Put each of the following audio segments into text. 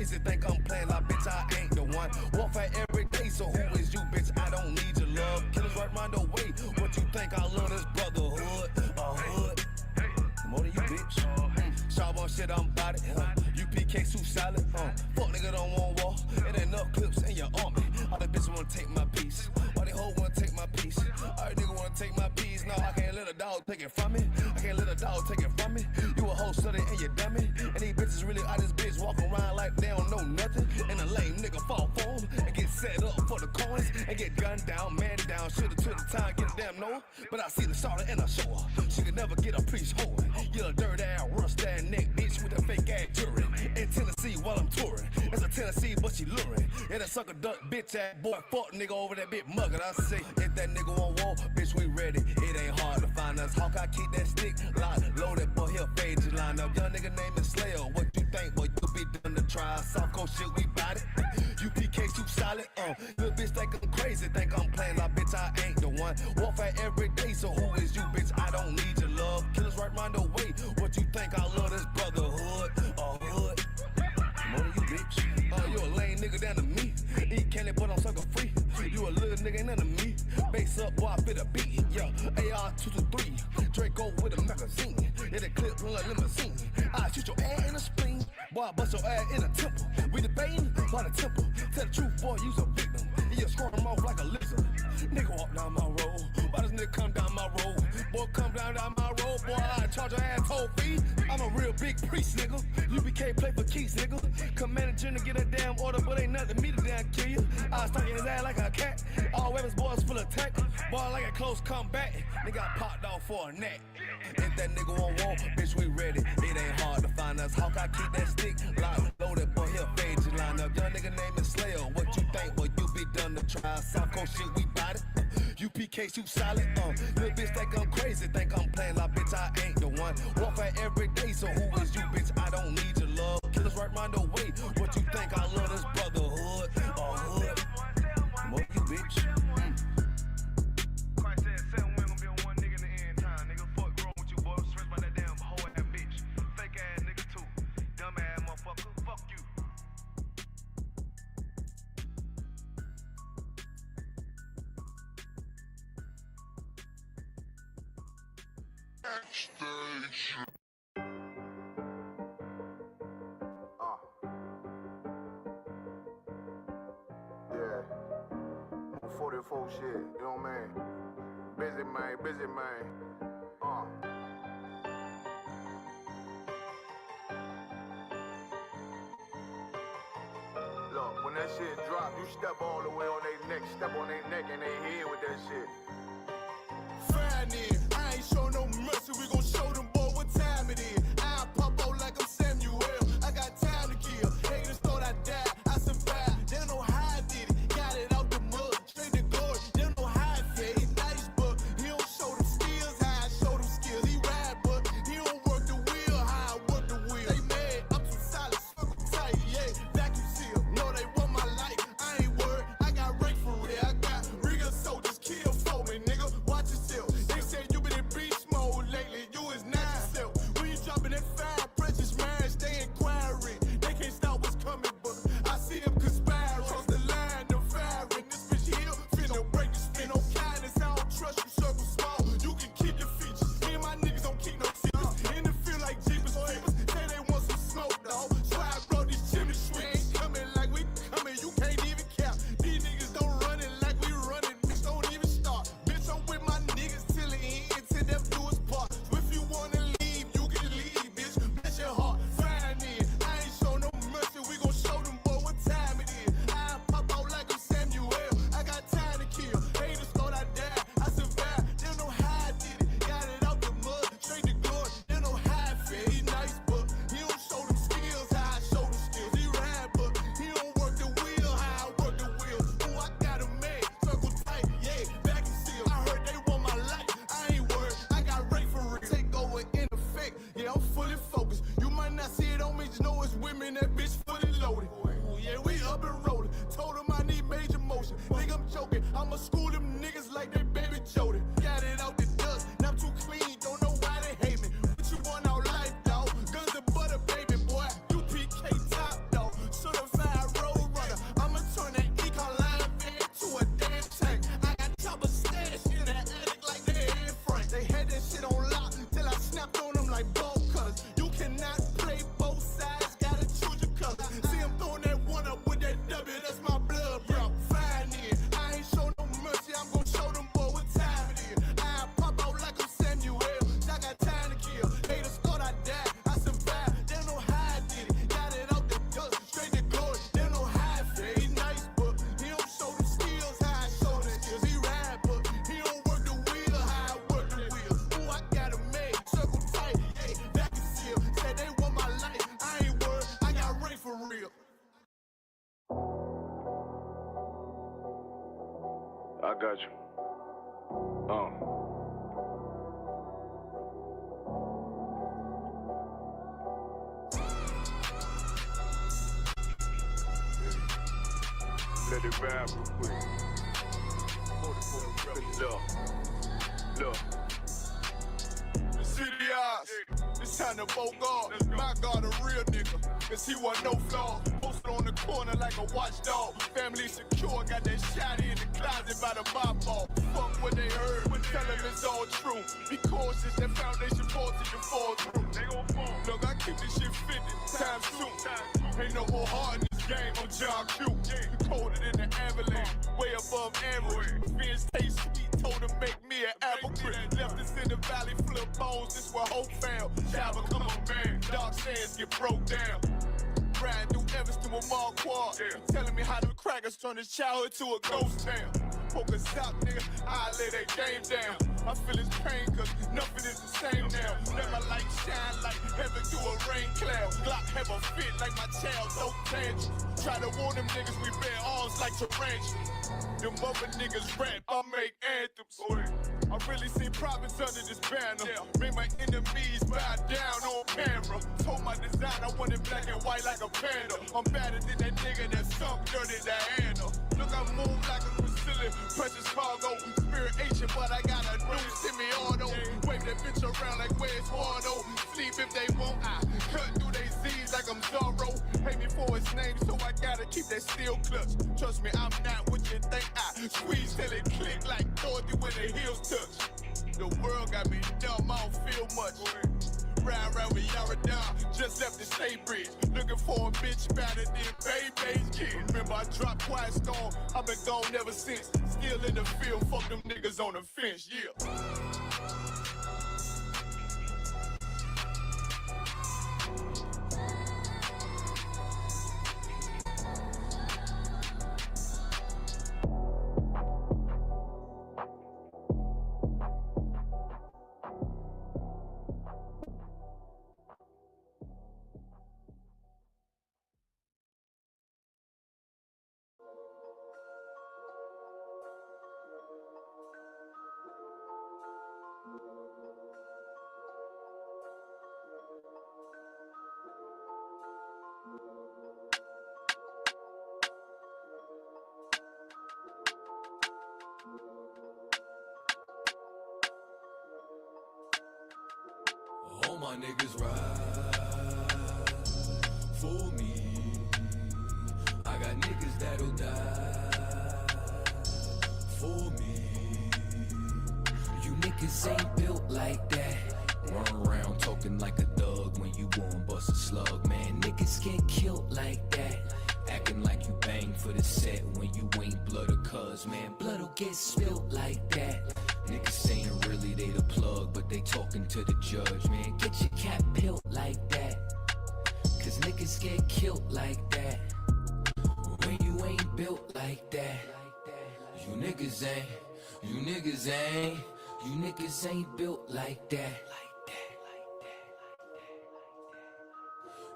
crazy, think I'm playing like bitch, I ain't the one. Warfare every day, so who is you, bitch? I don't need your love. Killers right round the way. What you think I love this brotherhood? A hood. More than you, bitch. Sharp on shit, I'm about it. UPK soup salad. Fuck nigga don't want war. It ain't enough clips in your army. All the bitches wanna take my piece. Why they hoe wanna take my piece? All the nigga wanna take my piece. No, I can't let a dog take it from me. I can't let a dog take it from me. You a hoe study and you dummy. And these bitches really out this bitch walking around like they don't know nothing. And a lame nigga fall for them and get set up for the coins and get gunned down, man down. Shoulda took the time, get a damn no. But I see the Charlotte and I show her. She could never get a priest hoeing. You a dirt ass, rust ass neck bitch with a fake ass jury. In Tennessee while I'm touring. It's a Tennessee, but she luring. Yeah, that sucker duck bitch ass boy, fuck nigga over that bitch muggin'. I say, if that nigga on war, bitch, we ready. It ain't hard to find us. Hawk, I keep that stick locked, loaded, boy, he'll fade your line up. Young nigga name is Slayer. What you think, boy? You be done to try. South Coast shit, we bout it. UPK soup solid. Little bitch think I'm crazy, think I'm playing like bitch, I ain't the one. Warfare every day, so who is you, bitch? I don't need your love. Killers right round the way. What you think I love this brotherhood? A hood. More than you, bitch. You a lame nigga down to me. Eat candy, but I'm sucker free. You a little nigga, ain't none of me. Base up, boy, I fit a beat. Yeah, AR-223. Draco with a magazine. Yeah, the clip run like limousine. I shoot your ass in the spleen. Boy, I bust your ass in a temple. We debating by the temple. Tell the truth, boy, you's a victim. You squirm him off like a lizard. Nigga walk down my road. Why does nigga come down my road? Boy, come down my road. Boy, I charge your ass toll fee. I'm a real big priest, nigga. UBK play for keys, nigga. Commander General get a damn order, but ain't nothing to me to damn kill you. I was stalking his ass like a cat. All weapons, boys full of tech. Boy, like a close combat. Nigga got popped off for a neck. If that nigga won't want, bitch, we ready. It ain't hard to find us. Hawk, I keep that stick locked, loaded, boy, he'll fade your line up. Young nigga name is Slayer. What you think, boy? You be done to try. South Coast shit, we bout it. UPK soup solid. Little bitch think I'm crazy, think I'm playing like bitch, I ain't the one. Warfare every day, so who is you, bitch? I don't need your love. Killers right round the way. What you think I love this brotherhood? A hood. More you, bitch. Christ said 7 women gonna be on one nigga in the end time. Nigga, fuck wrong with you, boy. I'm stressed by that damn hoe ass bitch. Fake ass nigga too. Dumb ass motherfucker. Fuck you. Station. Yeah. 44 shit, you know what I mean? Busy man, busy man. Look, when that shit drop, you step all the way on their neck, step on their neck and their head with that shit. Fine in, I ain't show no mercy, we gon' show them boy what time it is. I pop out like I'm Samuel, I got time to kill. Haters thought I died, I survived. They don't know how I did it, got it out the mud, straight to glory. They don't know how I feel, he nice but he don't show them skills, how I show them skills. He ride but he don't work the wheel, how I work the wheel. They mad, I'm too solid, circle tight, yeah, vacuum seal. No, they want my life, I ain't worried, I got rank for real. I got real soldiers, kill for me, nigga, watch yourself. They say you been in beast mode lately, you is not yourself. When you dropping that fire, precious man, stay inquiring. They can't stop what's coming, but I see them conspiring. Cross the line, them firing. This bitch here, finna break the spin. No kindness, I don't trust you, circle small. You can keep your features. Me and my niggas don't keep no secrets. In the field like Jeepers Creepers, say they want some smoke, dawg. So I brought these chimney sweeps. Coming like we coming, you can't even cap. These niggas don't run it like we running, bitch, don't even start. Bitch, I'm with my niggas till the end, till them do us part. So if you wanna leave, you can leave, bitch. Bless your heart, fine in. I ain't show no mercy, we gon' show them boy what time it is. I pop out like I'm Samuel, I got time to kill. Haters thought I died, I survived. They don't know how I did it, got it out the mud, straight to glory. They don't know how I feel, he nice but he don't show them skills, how I show them skills. He ride but he don't work the wheel, how I work the wheel. Ooh, I got a man, circle tight, yeah, vacuum seal. I heard they want my life, I ain't worried, I got rate for real. Take over in effect, yeah, I'm fully focused. You might not see it on me, just know it's women, that bitch fully loaded. Ooh, yeah, we up and rolling. Told them I need major motion. Think I'm joking, I'ma school them niggas like they baby Jody. Got it out the dust, now I'm too clean, don't know why they hate me. What you want out life, dawg? Guns and butter, baby boy. UPK top, dawg. Should've got you. Let it ride real quick. Look. City eyes, it's time to Bogart. My God, a real nigga, cause he wasn't no flaw. Posted on the corner like a watchdog. Family secure, got that shot in the closet by the mob ball. Fuck what they heard, tell them it's all true. Be cautious, that foundation falls to you fall through. They gon' fall. Look, I keep this shit fitted, time soon. Ain't no more heart in this game, I'm John Q. Colder than the avalanche, way above average. Fiends taste sweet, told him make me an apple crisp. Left us in the valley full of bones, this where hope found. Java, come on, man, dark sands get broke down. Riding through Evanston with Mark Quad. Telling me how them crackers turn his childhood to a ghost town. Focus out, nigga, I lay that game down. I feel his pain, cause nothing is the same now. Let my light shine like heaven through a rain cloud. Glock have a fit like my child, no tangent. Try to warn them niggas, we bear arms like tarantulas. Them other niggas rap, I make anthems. I really see profits under this banner. Make my enemies bow down on camera. Told my design I wanted black and white like a panda. I'm better than that nigga that sunk dirty Diana. Look, I move like a Brazilian, precious cargo. Spirit ancient, but I got a new semi-auto. Wave that bitch around like where's Wardo. Sleep if they won't, I cut through they Z's like I'm Zorro. Pay me for his name, so I gotta keep that steel clutch. Trust me, I'm not what you think. I squeeze till it click like Dorothy when the heels touch. The world got me dumb, I don't feel much. Ride around with Yara down, just left the state bridge. Looking for a bitch better than Baby's kid. Remember I dropped Quiet Storm, I've been gone ever since. Still in the field, fuck them niggas on the fence, yeah. All my niggas ride for me. I got niggas that'll die for me. You niggas ain't built like that. Run around talking like a thug when you won't bust a slug, man. Niggas get killed like that. Acting like you bang for the set when you ain't blood or cuz, man. Blood'll get spilled like that. Niggas saying really they the plug, but they talking to the judge, man. Get your cap peeled like that, cause niggas get killed like that. When you ain't built like that, you niggas ain't built like that.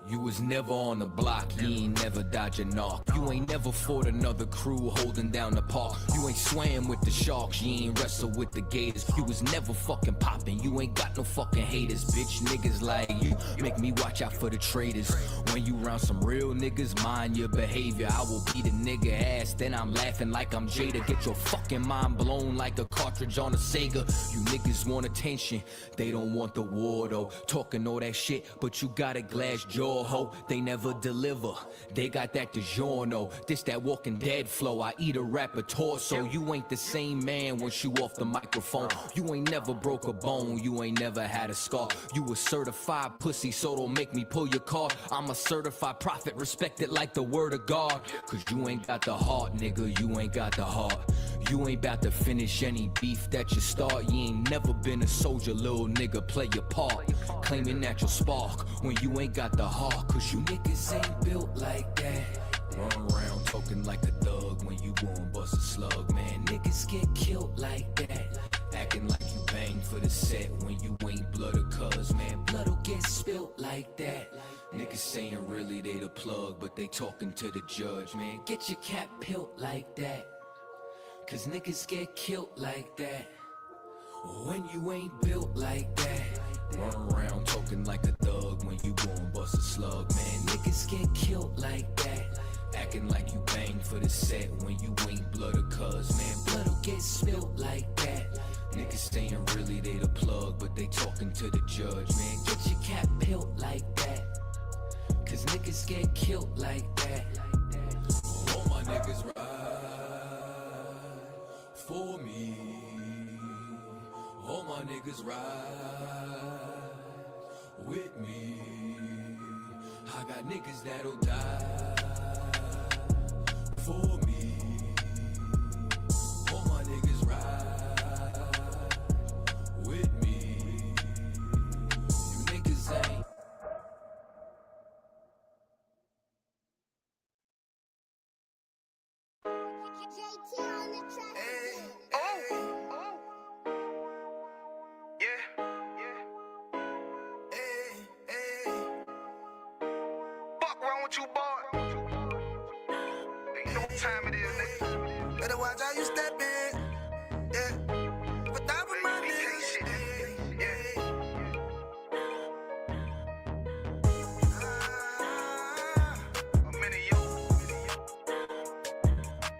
You was never on the block, you ain't never dodge a knock. You ain't never fought another crew holding down the park. You ain't swam with the sharks, you ain't wrestled with the gators. You was never fucking popping, you ain't got no fucking haters. Bitch, niggas like you make me watch out for the traitors. When you round some real niggas, mind your behavior. I will beat a nigga ass, then I'm laughing like I'm Jada. Get your fucking mind blown like a cartridge on a Sega. You niggas want attention, they don't want the war though. Talking all that shit, but you got a glass jaw. Ho, they never deliver. They got that DiGiorno. This that Walking Dead flow. I eat a rapper torso. You ain't the same man once you off the microphone. You ain't never broke a bone. You ain't never had a scar. You a certified pussy, so don't make me pull your card. I'm a certified prophet, respected like the word of God. Cause you ain't got the heart, nigga. You ain't got the heart. You ain't about to finish any beef that you start. You ain't never been a soldier, little nigga. Play your part. Claiming that you'll spark when you ain't got the heart. Cause you niggas ain't built like that. Run around talking like a thug when you won't bust a slug, man. Niggas get killed like that. Acting like you bang for the set when you ain't blood or cuz, man. Blood'll get spilt like that. Niggas saying really they the plug, but they talking to the judge, man. Get your cap peeled like that, Cause niggas get killed like that when you ain't built like that. Run around talking like a thug when you gon' bust a slug, man. Niggas get killed like that. Acting like you bang for the set when you ain't blood or cuz, man. Blood'll get spilled like that. Niggas saying really they the plug, but they talking to the judge, man. Get your cap peeled like that. Cause niggas get killed like that. All my niggas ride for me. All my niggas ride with me. I got niggas that'll die for me. All my niggas ride with me. You niggas ain't. You boy, ain't no time it is, nigga. Better watch how you step in. Yeah. But that was my niggas. I'm in it, yo.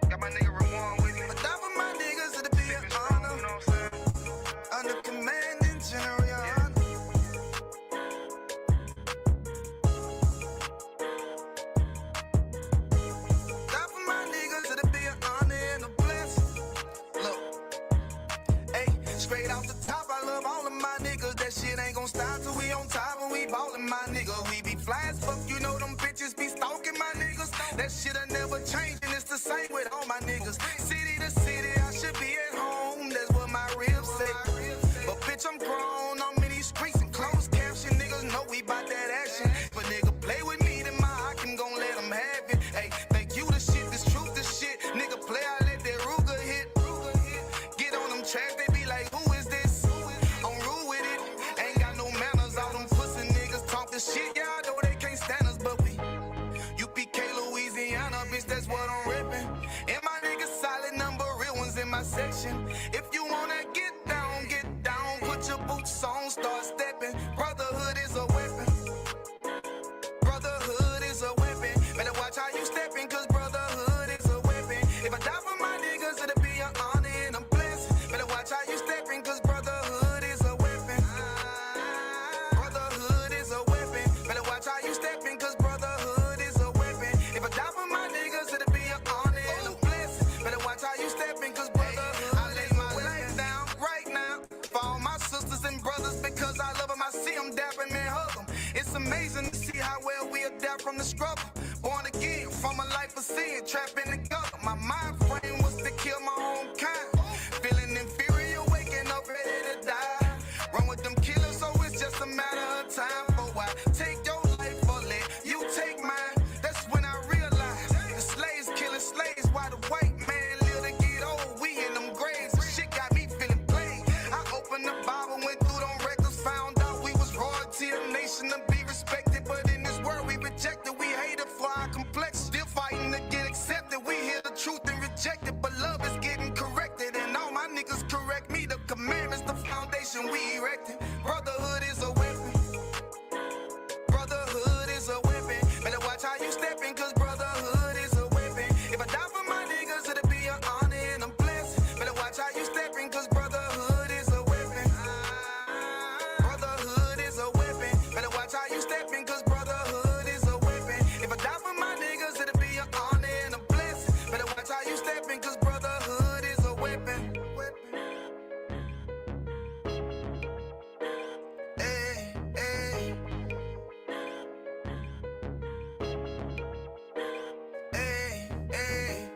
Got my nigga Ramon with me. But that was my niggas, it'll be an honor. You know what I'm saying? Under commanding general, your honor. That for my niggas, it'll be an honor and a blessing. Look, hey, straight off the top, I love all of my niggas. That shit ain't gon' stop till we on top and we ballin', my nigga. We be fly as fuck, you know them bitches be stalking my niggas. That shit'll never change, and it's the same with all my niggas. City to city, I should be at home. That's what my ribs say. But bitch, I'm grown, I'm in these streets and closed caption. Niggas know we bout that action. But nigga play with me, then my Hakim gon' let them have it. Hey, think you the shit, this truth, this shit. Nigga play, I let that Ruger hit. Get on them tracks, they be like, who is this? I'm rude with it, ain't got no manners. All them pussy niggas talk the shit, y'all know they can't stand us, but we UPK, Louisiana, bitch, that's what I'm rippin'. And my niggas solid, number real ones in my section. If you wanna get down, put your boots on, start stepping. Brotherhood is a weapon. Brotherhood is a weapon. Better watch how you steppin', cause brotherhood is a weapon. If I die for my niggas, it'll be an honor and a blessing. Better watch how you steppin', cause brotherhood is a weapon. Brotherhood is a weapon. Better watch how you steppin', cause brotherhood is a weapon. If I die for my niggas, it'll be an honor and a blessing. Better watch how you steppin', cause brotherhood, I lay my life down right now for all my sisters and brothers, because I love them. I see them dapping and hug them. It's amazing to see how well we adapt from the struggle. Born again from a life of sin, trapped in the gutter. My mind frame was to kill my own kind. Feeling inferior, waking up ready to die. Run with them killers, so it's just a matter of time. For why take your life or let you take mine? That's when I realized the slaves killing slaves while the white man live to get old. We in them graves, the shit got me feeling plain. I opened the Bible, went through them records, found out we was royalty, a nation to be respected. But in this world we rejected, we hated for our complex. Still fighting to get accepted. We hear the truth and reject it, but love is getting corrected. And all my niggas correct me. The commandments, the foundation we erected. Brotherhood is a weapon. Brotherhood is a weapon. Better watch how you steppin', cause brotherhood is a weapon. If I die for my niggas, it'll be an honor and a blessing. Better watch how you steppin', cause brotherhood is a weapon. Brotherhood is a weapon. Better watch how you steppin', cause brotherhood is a weapon. If I die for my niggas, it'll be an honor and a blessing. Better watch how you steppin', cause brotherhood is a weapon. Hey, hey. Hey, hey.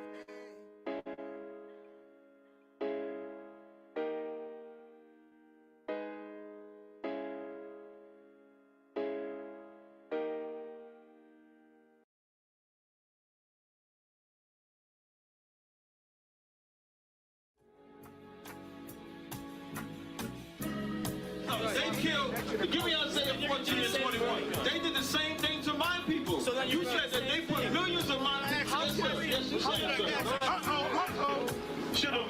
They killed, give me Isaiah 14 and 21. They did the same thing to my people. So you said that they put millions of my houses. Yes, you said, sir. Should have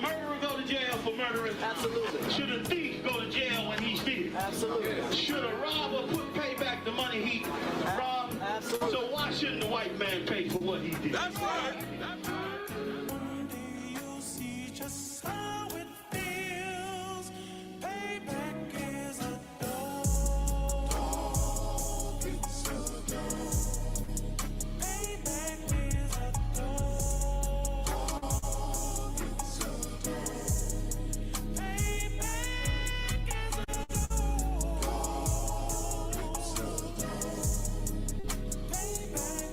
Absolutely. Should a thief go to jail when he steals? Absolutely. Should a robber pay back the money he robbed? Absolutely. So why shouldn't the white man pay for what he did? That's right. That's right. You'll see just how it feels. Payback is a dog. It's a dog. Payback is a dog. It's a dog. Payback is a dog. It's a dog. Payback is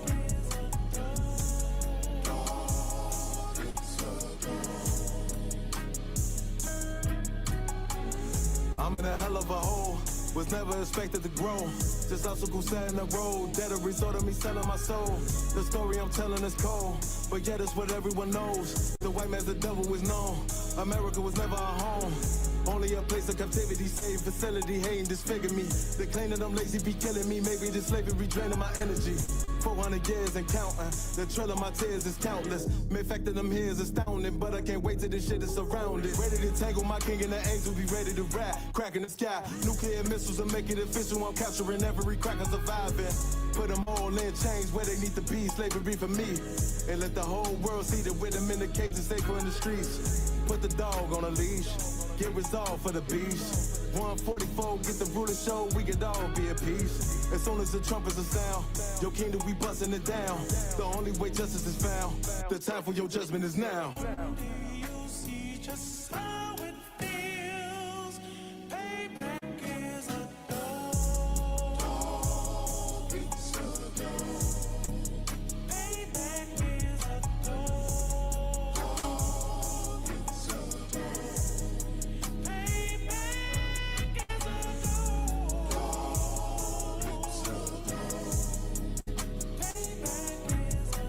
a I'm in a hell of a hole, was never expected to grow. Just obstacle set in the road, that a result of me selling my soul. The story I'm telling is cold, but yet it's what everyone knows. The white man's the devil is known. America was never our home. Only a place of captivity, safe facility, hating disfigure me. They claim that I'm lazy, be killing me. Maybe the slavery draining my energy. 400 years and counting. The trail of my tears is countless. Main fact that I'm here is astounding, but I can't wait till this shit is surrounded. Ready to tangle my king and the angel, be ready to rap. Crack in the sky, nuclear missiles and make it official. I'm capturing every cracker surviving. Put them all in chains where they need to be. Slavery for me. And let the whole world see that with them in the cages, safer in the streets. Put the dog on a leash. Get resolved for the beast. 144, get the ruler show, we could all be at peace. As soon as the trumpets are sound, your kingdom, we busting it down. The only way justice is found, the time for your judgment is now. You'll see just how it feels. Payback is a dog. It's a dog. Payback is a dog. It's a dog. Payback is a dog. It's a dog. Payback is a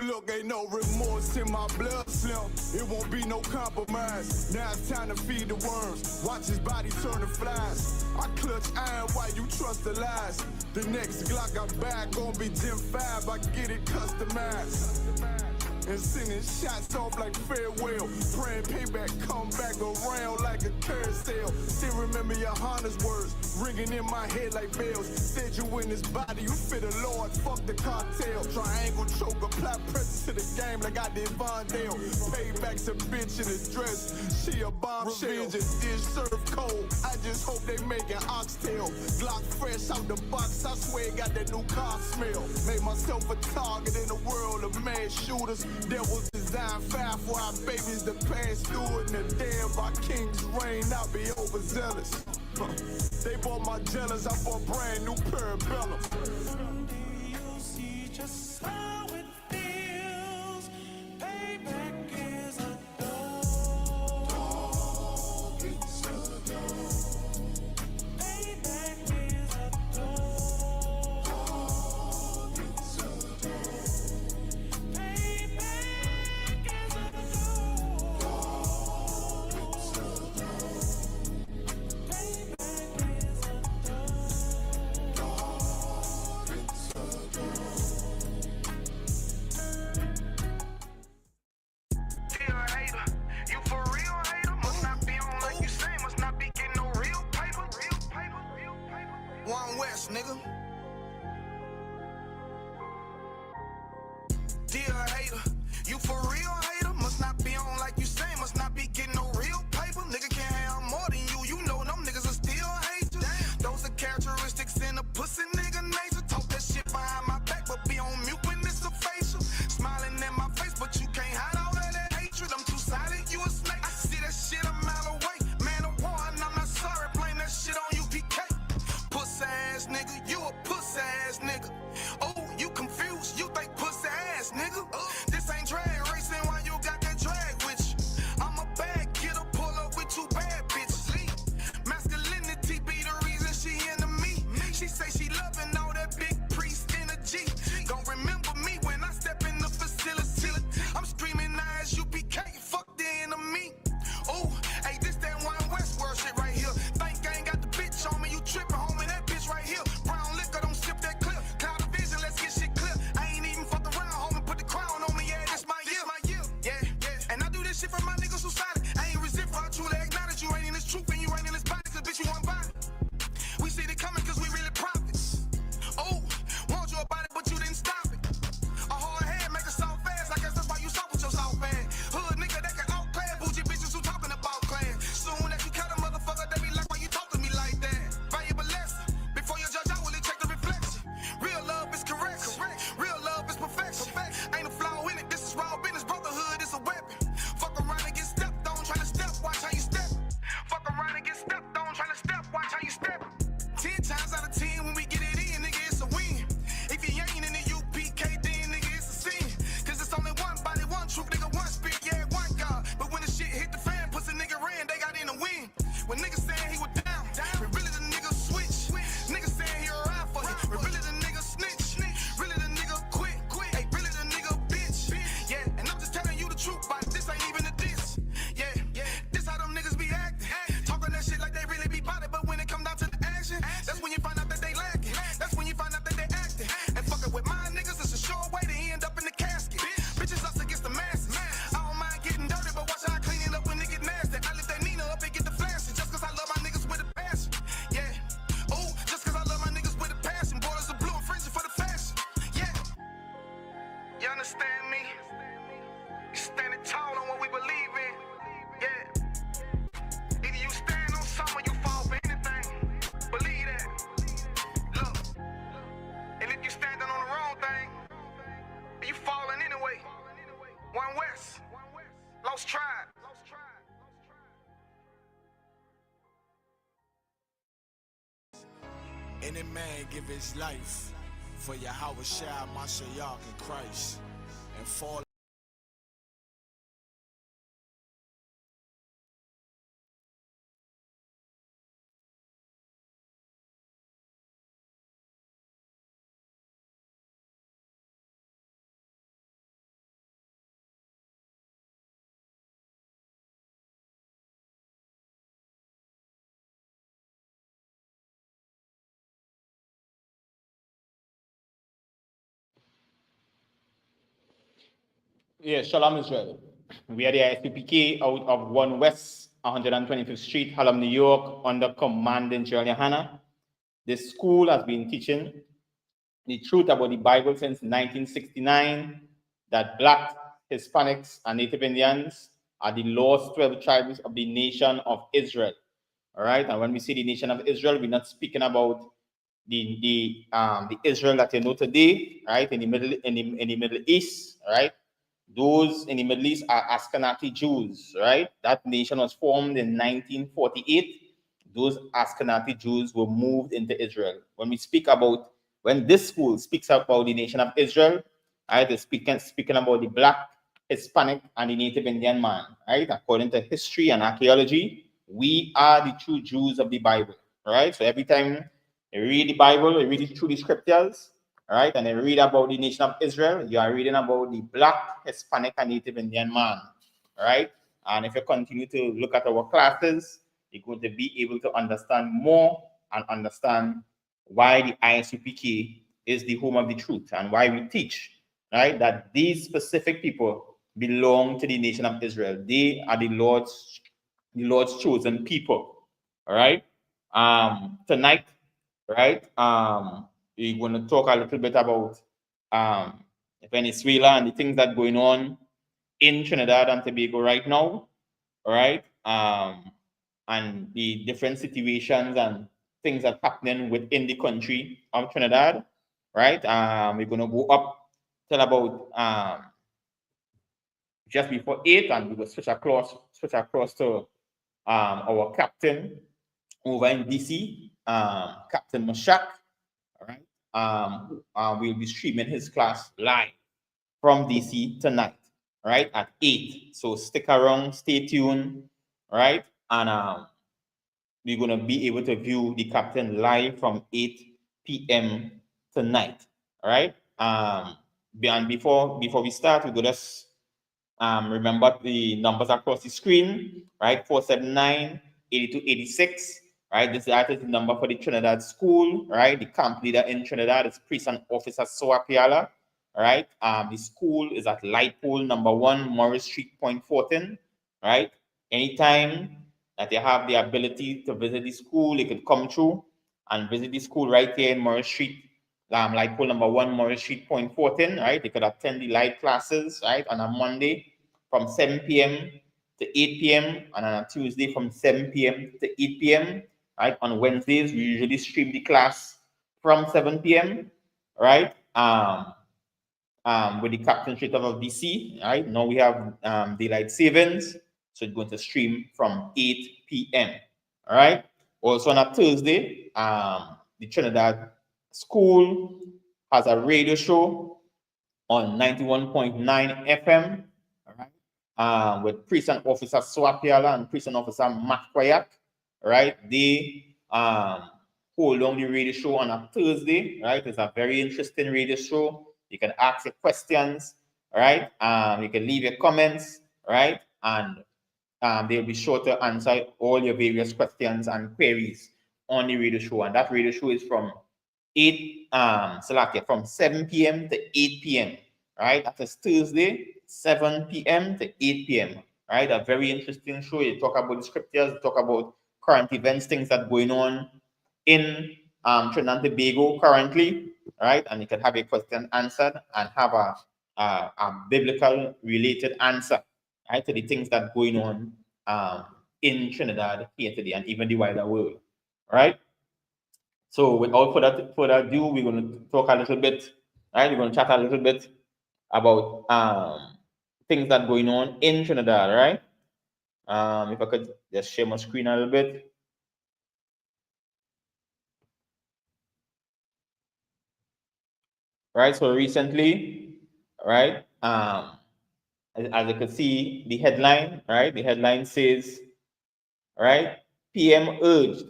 Look, ain't no remorse in my blood, Slim. It won't be no compromise. Now it's time to feed the worms. Watch his body turn to flies. I clutch iron while you trust the lies. The next Glock I'm back gon' be Gen 5. I get it customized. And sending shots off like farewell. Praying payback come back around like a carousel. Still remember your Honda's words ringing in my head like bells. Said you in this body, you fit a Lord, fuck the cartel. Triangle choke, apply pressure to the game like I did Vondale. Payback's a bitch in a dress, she a bombshell. Revenge is dish served cold, I just hope they making oxtail. Glock fresh out the box, I swear it got that new car smell. Made myself a target in a world of mad shooters. Devils design fire for our babies to pass through it. And the day of our king's reign, I'll be overzealous. They bought my jealous, I bought brand new Parabellum. You'll see just how it feels. Payback is a dog. It's a dog. Payback is a dog. It's a dog. Payback is a dog. It's a dog. Payback is a dog. It's a dog. Dear hater, you for real hater? Must not be on like you say, must not be getting no real paper. Real paper, real paper. One West, nigga. Dear hater, you for real hater? Must not be on like you say, must not be getting no real paper. Nigga can't have more than you, you know them niggas will still hate you. Those are characteristics in a pussy nigga nature. Talk that shit behind my back, but be on mute when it's a facial. Smiling in my face, but you can't hide all of that hatred. I'm too silent, you a snake. I see that shit a mile away. Man of war, and I'm not sorry, blame that shit on you, PK. Pussy ass nigga, you a pussy ass nigga. Oh, you confused, you think pussy ass nigga. This ain't drag race, Any man give his life for Yahweh Shai, Mashiach, and Christ, and fall. Yeah, Shalom Israel. We are the ISPPK out of 1 West 125th Street, Harlem, New York, under Commandant General Hannah. This school has been teaching the truth about the Bible since 1969, that Black, Hispanics, and Native Indians are the lost 12 tribes of the nation of Israel. All right, and when we say the nation of Israel, we're not speaking about the Israel that you know today, right? In the Middle East, right? Those in the Middle East are Ashkenazi Jews, right? That nation was formed in 1948. Those Ashkenazi Jews were moved into Israel. When this school speaks about the nation of Israel, right, it's speaking about the Black, Hispanic, and the Native Indian man, right? According to history and archaeology, we are the true Jews of the Bible, right? So every time you read the Bible, you read it through the scriptures, right? And then read about the nation of Israel, you are reading about the Black, Hispanic, and Native Indian man, right? And if you continue to look at our classes, you're going to be able to understand more and understand why the ISUPK is the home of the truth and why we teach, right, that these specific people belong to the nation of Israel. They are the Lord's chosen people, all right? Tonight, right, we're going to talk a little bit about Venezuela and the things that are going on in Trinidad and Tobago right now, all right? And the different situations and things that are happening within the country of Trinidad, right? We're going to go up till about just before 8, and we will switch across to our captain over in DC, Captain Mashak, all right? We'll be streaming his class live from DC tonight, right, at 8. So stick around, stay tuned, right? And we're going to be able to view the captain live from 8 p.m. tonight, all right? And before we start, we're going to just remember the numbers across the screen, right? 479-8286, right? This is the number for the Trinidad School, right? The camp leader in Trinidad is Priest and Officer Soa Piala, right? The school is at Light Pole number 1, Morris Street, Point Fortin, right? Anytime that you have the ability to visit the school, you can come through and visit the school right here in Morris Street, Light Pole number 1, Morris Street, Point Fortin, right? You could attend the live classes, right, on a Monday from 7 p.m. to 8 p.m. and on a Tuesday from 7 p.m. to 8 p.m. Right? On Wednesdays, we usually stream the class from 7 p.m. Right? With the captainship of DC. Right? Now we have daylight savings, so it's going to stream from 8 p.m. All right. Also on a Thursday, the Trinidad School has a radio show on 91.9 FM. With Priest and Officer Swapiala and Priest and Officer Makwayak, right? They hold on the radio show on a Thursday, right? It's a very interesting radio show. You can ask your questions, right? You can leave your comments, right? And they'll be sure to answer all your various questions and queries on the radio show. And that radio show is from 7 p.m. to 8 p.m. Right? That is Thursday, 7 p.m. to 8 p.m. Right? A very interesting show. You talk about the scriptures, you talk about current events, things that are going on in Trinidad and Tobago currently, right? And you can have a question answered and have a biblical related answer, right, to the things that are going on in Trinidad here today and even the wider world, right? So without further ado, we're going to talk a little bit, right? We're going to chat a little bit about things that are going on in Trinidad, right? If I could just share my screen a little bit. right? So recently, right, as you can see, the headline, right? The headline says, right, PM urged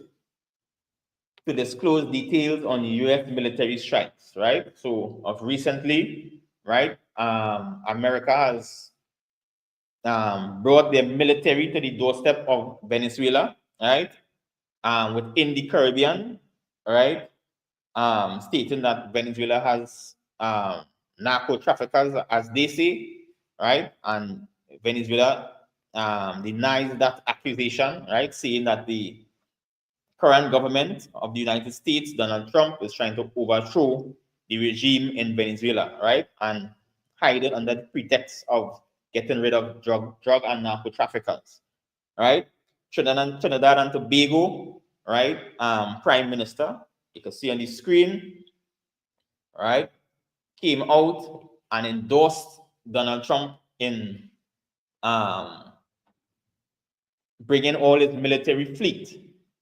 to disclose details on U.S. military strikes, right? So of recently, right, America has brought their military to the doorstep of Venezuela, right, within the Caribbean, right, stating that Venezuela has narco traffickers, as they say, right, and Venezuela denies that accusation, right, saying that the current government of the United States, Donald Trump, is trying to overthrow the regime in Venezuela, right, and hide it under the pretext of getting rid of drug and narco traffickers, right? Trinidad and Tobago, right? Prime Minister, you can see on the screen, right, came out and endorsed Donald Trump in bringing all his military fleet,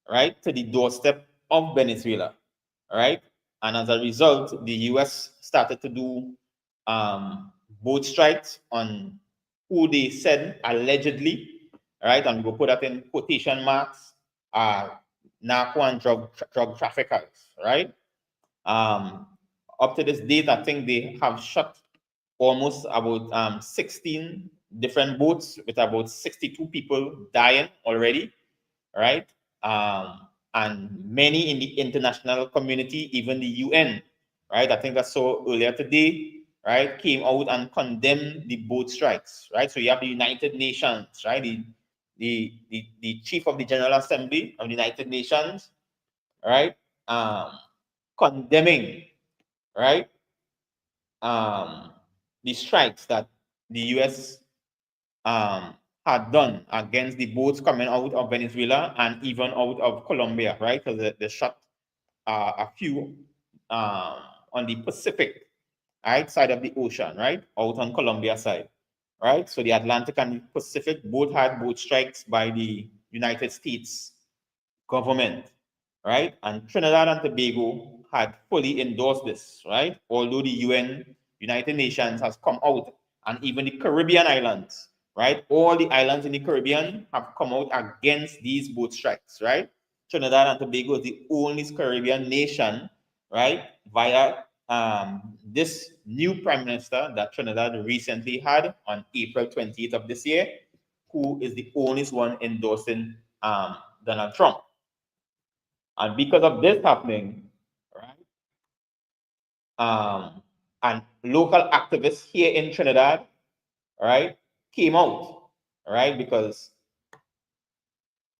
right, to the doorstep of Venezuela, right? And as a result, the U.S. started to do boat strikes on who they said allegedly, right, and we'll put that in quotation marks, narco and drug traffickers, right? Up to this date, I think they have shot almost about 16 different boats with about 62 people dying already, right? And many in the international community, even the UN, right? I think I saw earlier today, right, came out and condemned the boat strikes, right? So you have the United Nations, right? The chief of the General Assembly of the United Nations, right? Condemning, right? The strikes that the U.S. Had done against the boats coming out of Venezuela and even out of Colombia, right? Because they shot a few on the Pacific, right, side of the ocean, right, out on Colombia side, right? So the Atlantic and the Pacific both had boat strikes by the United States government, right? And Trinidad and Tobago had fully endorsed this, right? Although the UN, United Nations, has come out, and even the Caribbean islands, right? All the islands in the Caribbean have come out against these boat strikes, right? Trinidad and Tobago is the only Caribbean nation, right, via this new prime minister that Trinidad recently had on April 28th of this year, who is the only one endorsing Donald Trump. And because of this happening, right, and local activists here in Trinidad, right, came out, right, because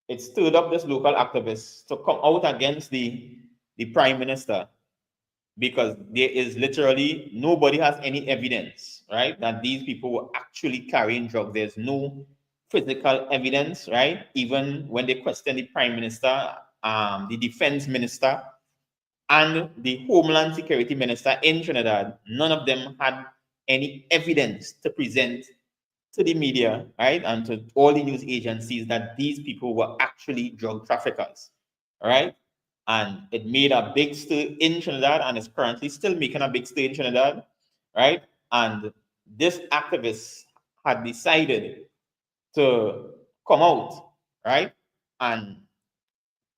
it stood up this local activists to come out against the prime minister, because there is literally nobody has any evidence, right, that these people were actually carrying drugs. There's no physical evidence, right? Even when they question the prime minister, the defense minister, and the Homeland Security Minister in Trinidad, none of them had any evidence to present to the media, right, and to all the news agencies that these people were actually drug traffickers, right? And it made a big stir in Trinidad, and is currently still making a big stir in Trinidad, right? And this activist had decided to come out, right, and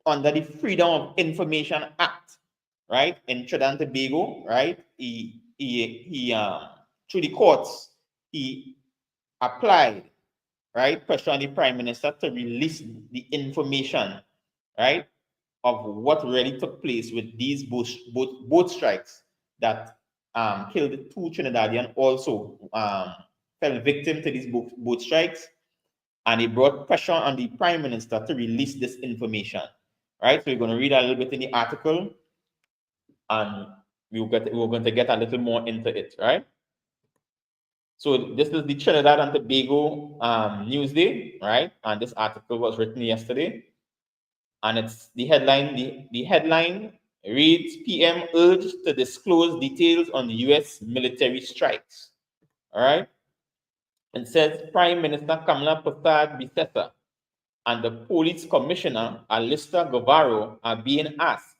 under the Freedom of Information Act, right, in Trinidad and Tobago, right, he through the courts, he applied, right, pressure on the prime minister to release the information, right, of what really took place with these boat strikes that killed 2 Trinidadians, also fell victim to these boat strikes, and he brought pressure on the prime minister to release this information, right? So we're going to read a little bit in the article, and we're going to get a little more into it, right? So this is the Trinidad and Tobago Newsday, right? And this article was written yesterday, and it's the headline. The headline reads: PM urged to disclose details on U.S. military strikes. All right. It says Prime Minister Kamala Persad-Bissessar and the Police Commissioner Alista Guevara are being asked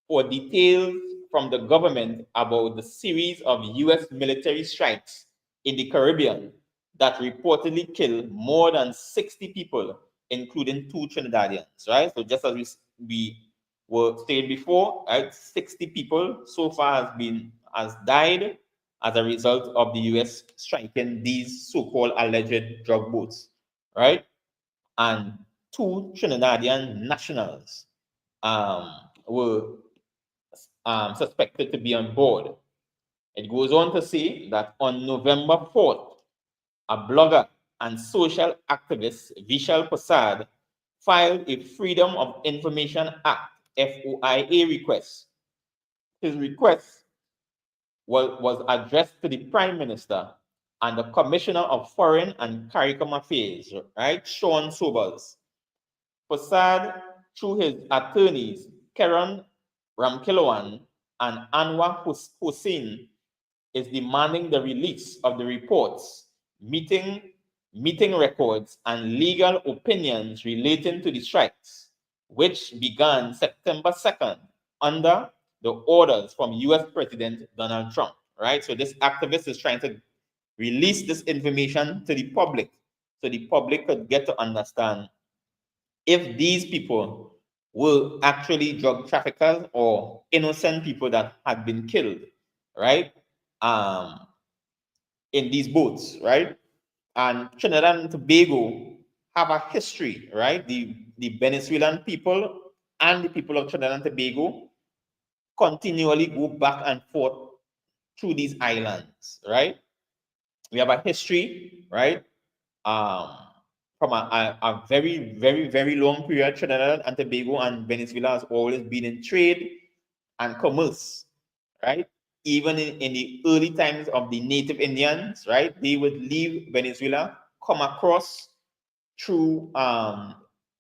for details from the government about the series of U.S. military strikes in the Caribbean that reportedly killed more than 60 people, including 2 Trinidadians, right? So just as we were saying before, right, 60 people so far has died as a result of the U.S. striking these so-called alleged drug boats, right? And 2 Trinidadian nationals were suspected to be on board. It goes on to say that on November 4th, a blogger and social activist, Vishal Prasad, filed a Freedom of Information Act, FOIA request. His request was addressed to the Prime Minister and the Commissioner of Foreign and CARICOM Affairs, right, Sean Sobers. Prasad, through his attorneys, Karan Ramkilawan and Anwar Hussain, is demanding the release of the reports, meeting records, and legal opinions relating to the strikes, which began September 2nd under the orders from U.S. President Donald Trump, right? So this activist is trying to release this information to the public so the public could get to understand if these people were actually drug traffickers or innocent people that had been killed, right? In these boats, right? And Trinidad and Tobago have a history, right? The Venezuelan people and the people of Trinidad and Tobago continually go back and forth through these islands, right? We have a history, right? From a very, very, very long period, Trinidad and Tobago and Venezuela has always been in trade and commerce, right? Even in the early times of the native Indians, right? They would leave Venezuela, come across through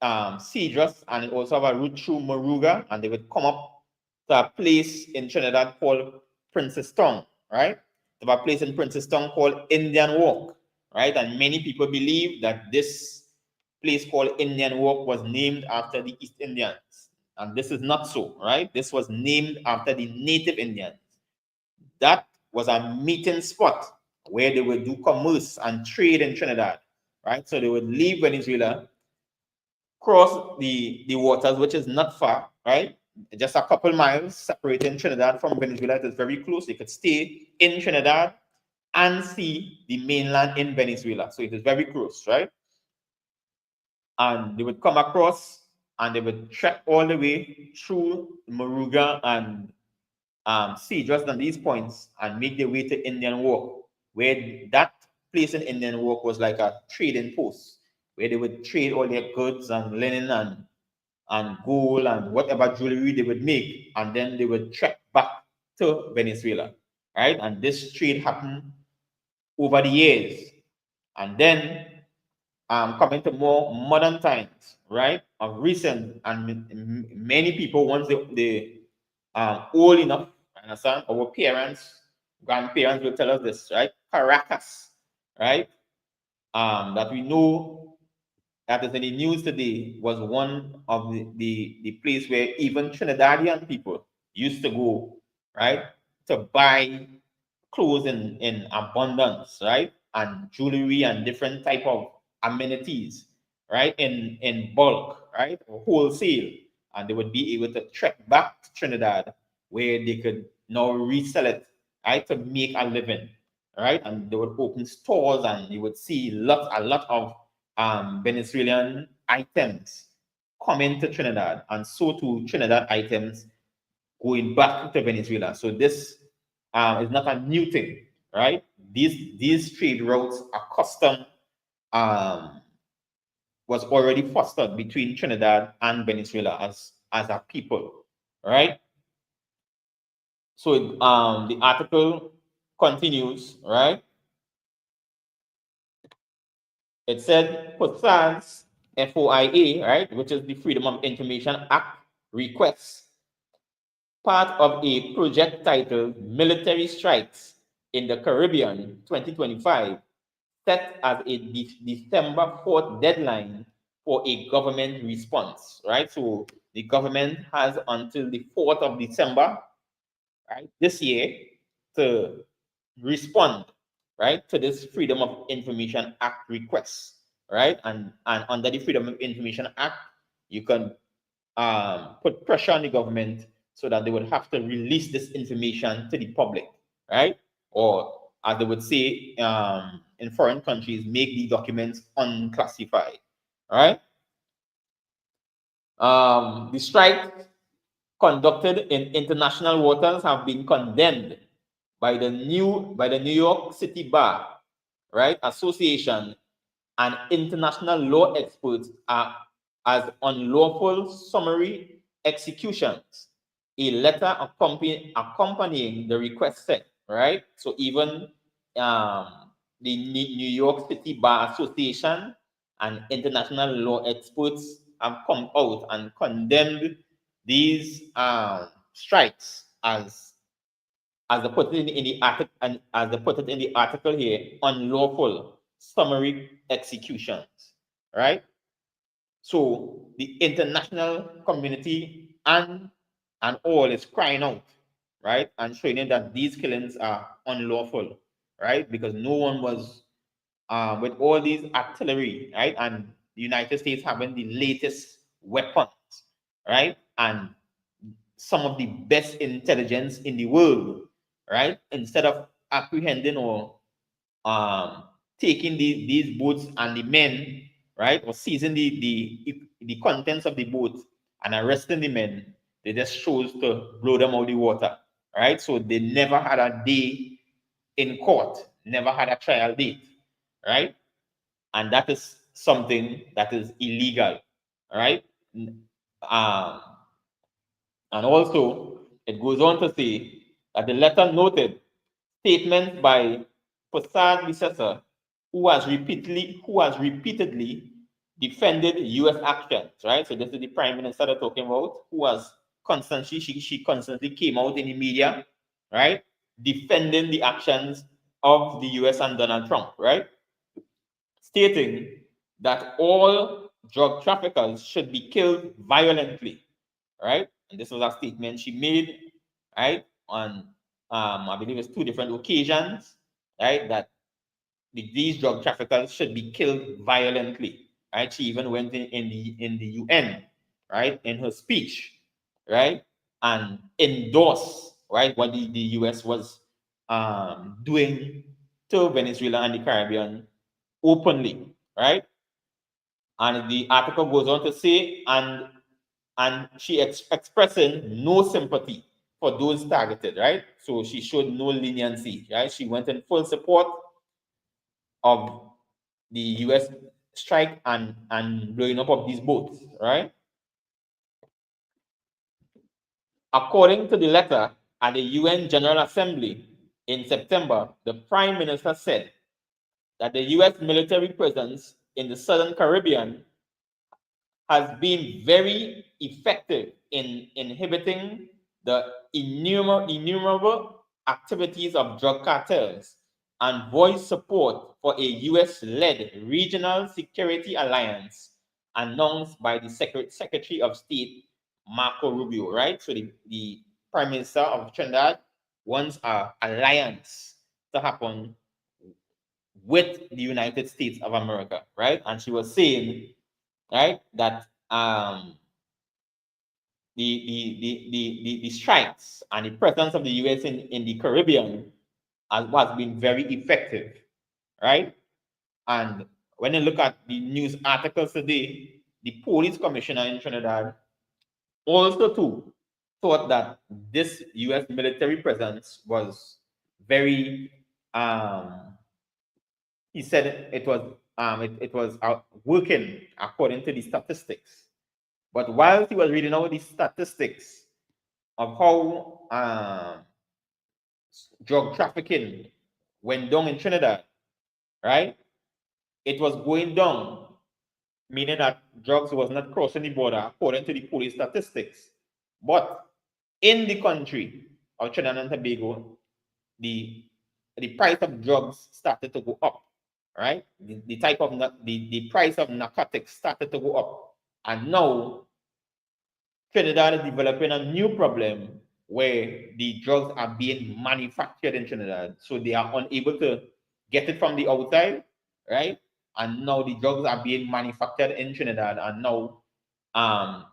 Cedros, and also have a route through Moruga, and they would come up to a place in Trinidad called Princess Town, right? They have a place in Princess Town called Indian Walk, right? And many people believe that this place called Indian Walk was named after the East Indians. And this is not so, right? This was named after the native Indians. That was a meeting spot where they would do commerce and trade in Trinidad, right? So they would leave Venezuela, cross the waters, which is not far, right? Just a couple miles separating Trinidad from Venezuela. It is very close. They could stay in Trinidad and see the mainland in Venezuela. So it is very close, right? And they would come across and they would trek all the way through Moruga and Cedros and these points and make their way to Indian Walk, where that place in Indian Walk was like a trading post, where they would trade all their goods and linen and gold and whatever jewelry they would make, and then they would trek back to Venezuela, right? And this trade happened over the years. And then coming to more modern times, right? Of recent, and many people, once they old enough, understand, our parents, grandparents will tell us this, right? Caracas, right? That we know that is in the news today was one of the place where even Trinidadian people used to go, right? To buy clothes in abundance, right? And jewelry and different type of amenities, right? In bulk, right? Or wholesale. And they would be able to trek back to Trinidad where they could now resell it, right? To make a living, right? And they would open stores and you would see a lot of Venezuelan items coming to Trinidad, and so to Trinidad items going back to Venezuela. So this is not a new thing, right? These trade routes are custom, was already fostered between Trinidad and Venezuela as a people, right? So the article continues, right? It said Prasad's FOIA, right, which is the Freedom of Information Act request, part of a project titled Military Strikes in the Caribbean 2025, set as a December 4th deadline for a government response, right? So the government has until the 4th of December, right, this year to respond, right, to this Freedom of Information Act request, right? And under the Freedom of Information Act, you can put pressure on the government so that they would have to release this information to the public, right? Or as they would say in foreign countries, make the documents unclassified, right? The strike conducted in international waters have been condemned by the New York City Bar, right, Association and international law experts as unlawful summary executions. A letter accompanying the request said, right? So even the New York City Bar Association and international law experts have come out and condemned these strikes as they put it in the article, and as they put it in the article here, unlawful summary executions, right? So the international community and all is crying out, right, and showing that these killings are unlawful, right? Because no one was with all these artillery, right, and the United States having the latest weapons, right, and some of the best intelligence in the world, right? Instead of apprehending or taking these boats and the men, right, or seizing the contents of the boat and arresting the men, they just chose to blow them out of the water, right? So they never had a day in court, never had a trial date, right? And that is something that is illegal, right? And also, it goes on to say that the letter noted statements by Prasad Visesa, who has repeatedly defended U.S. actions, right? So this is the Prime Minister they're talking about, who has constantly, she constantly came out in the media, right, defending the actions of the U.S. and Donald Trump, right, stating that all drug traffickers should be killed violently, right? And this was a statement she made, right, on I believe it's 2 different occasions, right, that these drug traffickers should be killed violently, right? She even went in the UN, right, in her speech, right, and endorsed, right, what the US was doing to Venezuela and the Caribbean openly, right? And the article goes on to say, and she expressing no sympathy for those targeted, right? So she showed no leniency, right? She went in full support of the US strike and blowing up of these boats, right? According to the letter at the UN General Assembly in September, the Prime Minister said that the US military presence in the Southern Caribbean has been very effective in inhibiting the innumerable activities of drug cartels and voiced support for a US-led regional security alliance announced by the Secretary of State, Marco Rubio, right? So the Prime Minister of Trinidad wants an alliance to happen with the United States of America, right? And she was saying, right, that the strikes and the presence of the US in the Caribbean has been very effective, right? And when you look at the news articles today, the police commissioner in Trinidad also too thought that this US military presence was very he said it was working according to the statistics. But while he was reading out the statistics of how drug trafficking went down in Trinidad, right? It was going down, meaning that drugs was not crossing the border according to the police statistics. But in the country of Trinidad and Tobago, the price of drugs started to go up, right? The price of narcotics started to go up. And now Trinidad is developing a new problem where the drugs are being manufactured in Trinidad. So they are unable to get it from the outside, right? And now the drugs are being manufactured in Trinidad, and now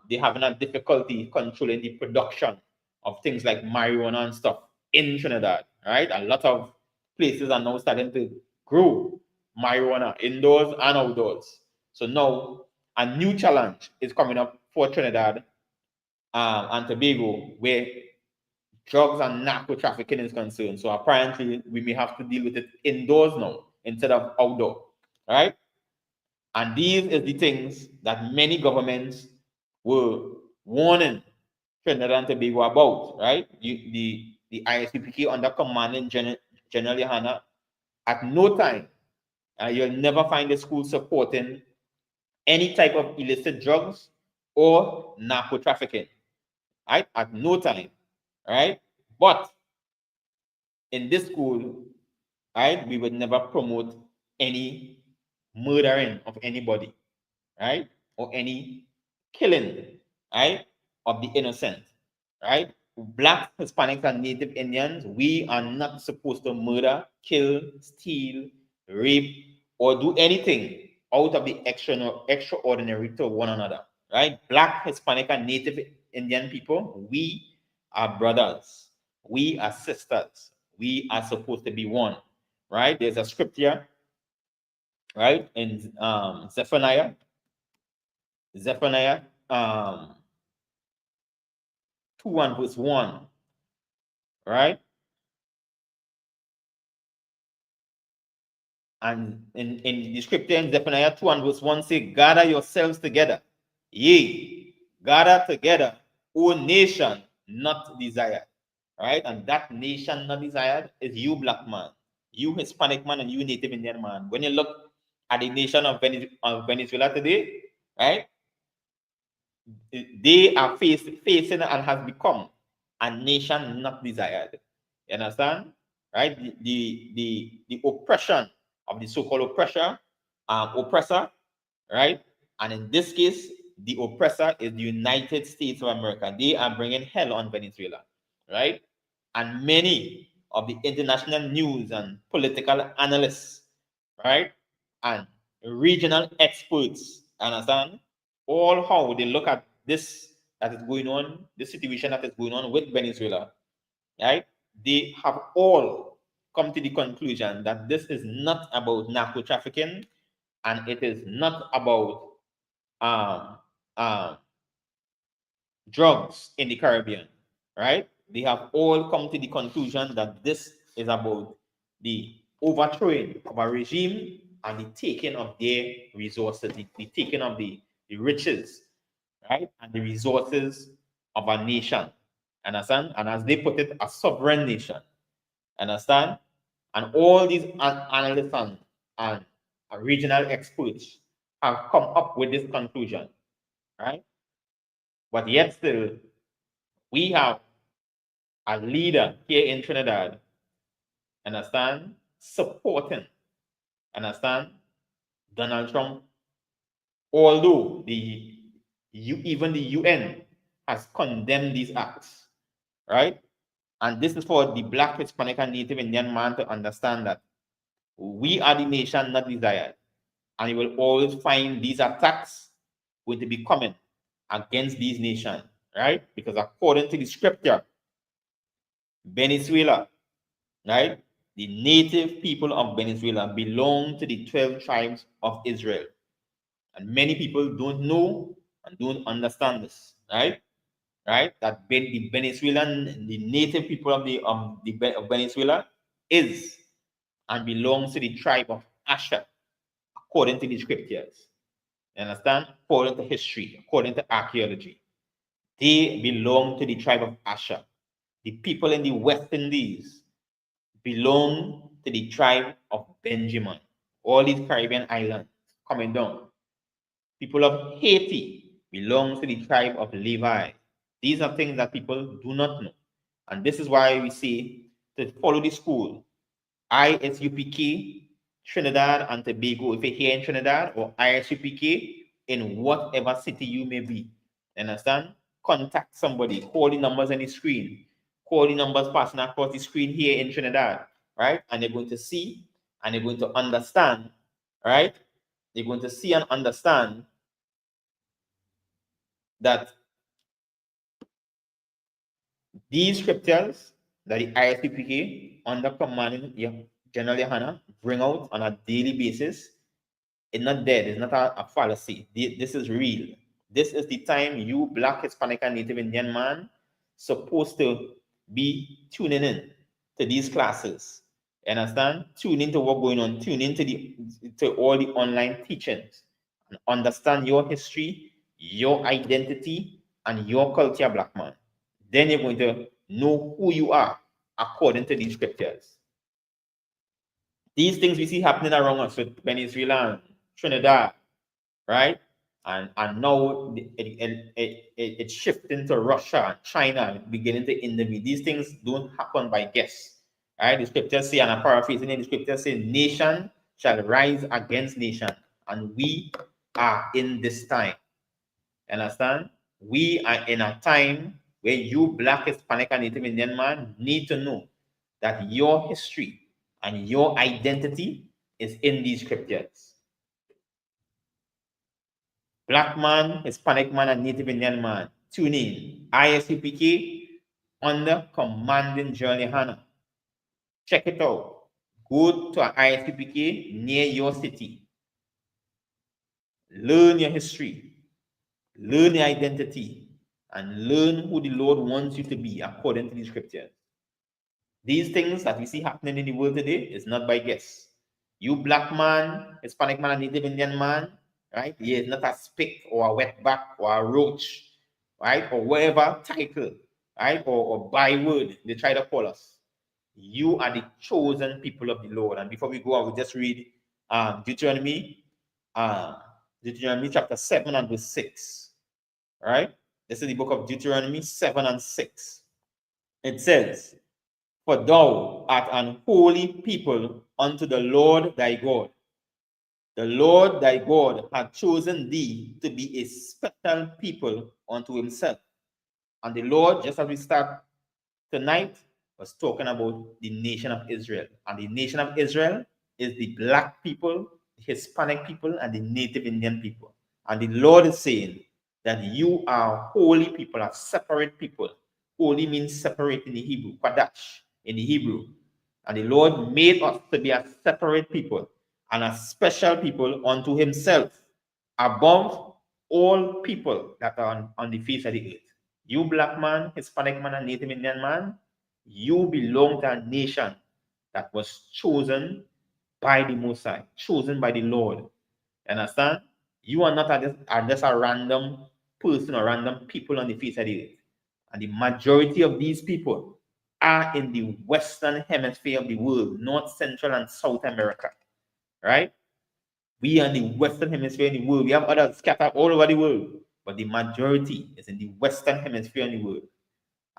they're having a difficulty controlling the production of things like marijuana and stuff in Trinidad, right? A lot of places are now starting to grow marijuana indoors and outdoors. So now a new challenge is coming up for Trinidad and Tobago, where drugs and narco trafficking is concerned. So apparently we may have to deal with it indoors now instead of outdoor, right? And these is the things that many governments were warning Trinidad and Tobago about, right? The ISUPK under commanding General Yohana, at no time, you'll never find the school supporting any type of illicit drugs or narco trafficking, right? At no time, right? But in this school, right, we would never promote any murdering of anybody, right? Or any killing, right, of the innocent, right? Black, Hispanics, and Native Indians, we are not supposed to murder, kill, steal, rape, or do anything out of the extraordinary to one another, right? Black, Hispanic, and Native Indian people, we are brothers. We are sisters. We are supposed to be one, right? There's a scripture, right, in Zephaniah 2 and verse 1, right? And in the scripture in Zephaniah 2 and verse 1 say, gather yourselves together, ye, gather together, O nation not desired, right? And that nation not desired is you, black man, you, Hispanic man, and you, Native Indian man. When you look at the nation of Venezuela today, right, they are facing and has become a nation not desired. You understand? Right? The oppression of the so-called oppressor, right? And in this case, the oppressor is the United States of America. They are bringing hell on Venezuela, right? And many of the international news and political analysts, right, and regional experts, understand, all how they look at this that is going on, the situation that is going on with Venezuela, right? They have all come to the conclusion that this is not about narco trafficking, and it is not about drugs in the Caribbean, right? They have all come to the conclusion that this is about the overthrowing of a regime and the taking of their resources, the taking of the riches, right? And the resources of a nation, understand? And as they put it, a sovereign nation, understand? And all these analysts and regional experts have come up with this conclusion, right? But yet still, we have a leader here in Trinidad, understand, supporting, understand, Donald Trump, although even the UN has condemned these acts, right? And this is for the Black, Hispanic, and Native Indian man to understand that we are the nation not desired, and you will always find these attacks going to be coming against these nations, right? Because according to the scripture, Venezuela, right, the native people of Venezuela belong to the 12 tribes of Israel. And many people don't know and don't understand this, right? Right? That the Venezuelan, the native people of Venezuela is and belongs to the tribe of Asher, according to the scriptures. You understand? According to history, according to archaeology. They belong to the tribe of Asher. The people in the West Indies belong to the tribe of Benjamin. All these Caribbean islands coming down. People of Haiti belong to the tribe of Levi. These are things that people do not know. And this is why we say to follow the school, ISUPK, Trinidad and Tobago. If you're here in Trinidad, or ISUPK in whatever city you may be, understand? Contact somebody, call the numbers on the screen, call the numbers passing across the screen here in Trinidad, right? And they're going to see and they're going to understand, right? They're going to see and understand that these scriptures that the ISPPK under command General Yohana bring out on a daily basis, it's not dead, it's not a fallacy. This is real. This is the time you Black, Hispanic, and Native Indian man supposed to be tuning in to these classes. You understand? Tune into what's going on, tune into all the online teachings, and understand your history, your identity, and your culture, Black man. Then you're going to know who you are according to these scriptures. These things we see happening around us with Venezuela, Trinidad, right? And now it's shifting to Russia and China, beginning to intervene. These things don't happen by guess. Right? The scriptures say, and I'm paraphrasing it, the scriptures say, nation shall rise against nation. And we are in this time. Understand? We are in a time where you Black, Hispanic, and Native Indian man need to know that your history and your identity is in these scriptures. Black man, Hispanic man, and Native Indian man, tune in. ISUPK under commanding General Yohana. Check it out. Go to an ISUPK near your city. Learn your history. Learn your identity. And learn who the Lord wants you to be according to the scriptures. These things that we see happening in the world today is not by guess. You Black man, Hispanic man, and Native Indian man, right? He is not a spick or a wetback or a roach, right? Or whatever title, right? Or byword they try to call us. You are the chosen people of the Lord. And before we go, I will just read Deuteronomy chapter 7 and verse 6. Right? This is the book of Deuteronomy 7 and 6. It says, "For thou art an holy people unto the Lord thy God. The Lord thy God hath chosen thee to be a special people unto himself." And the Lord, just as we start tonight, was talking about the nation of Israel. And the nation of Israel is the Black people, the Hispanic people, and the Native Indian people. And the Lord is saying that you are holy people, are separate people. Holy means separate in the Hebrew, Qadash in the Hebrew. And the Lord made us to be a separate people and a special people unto himself, above all people that are on the face of the earth. You Black man, Hispanic man, and Native Indian man, you belong to a nation that was chosen by the Most High, chosen by the Lord. Understand? You are not just a random person or random people on the face of the earth. And the majority of these people are in the Western hemisphere of the world, North, Central, and South America. Right? We are in the Western hemisphere in the world. We have others scattered all over the world. But the majority is in the Western hemisphere in the world.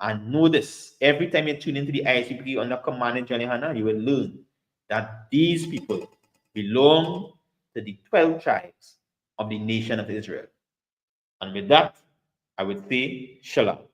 And know this, every time you tune into the ISUPK under commanding General Yohana, you will learn that these people belong to the 12 tribes of the nation of Israel. And with that, I would say, Shalom.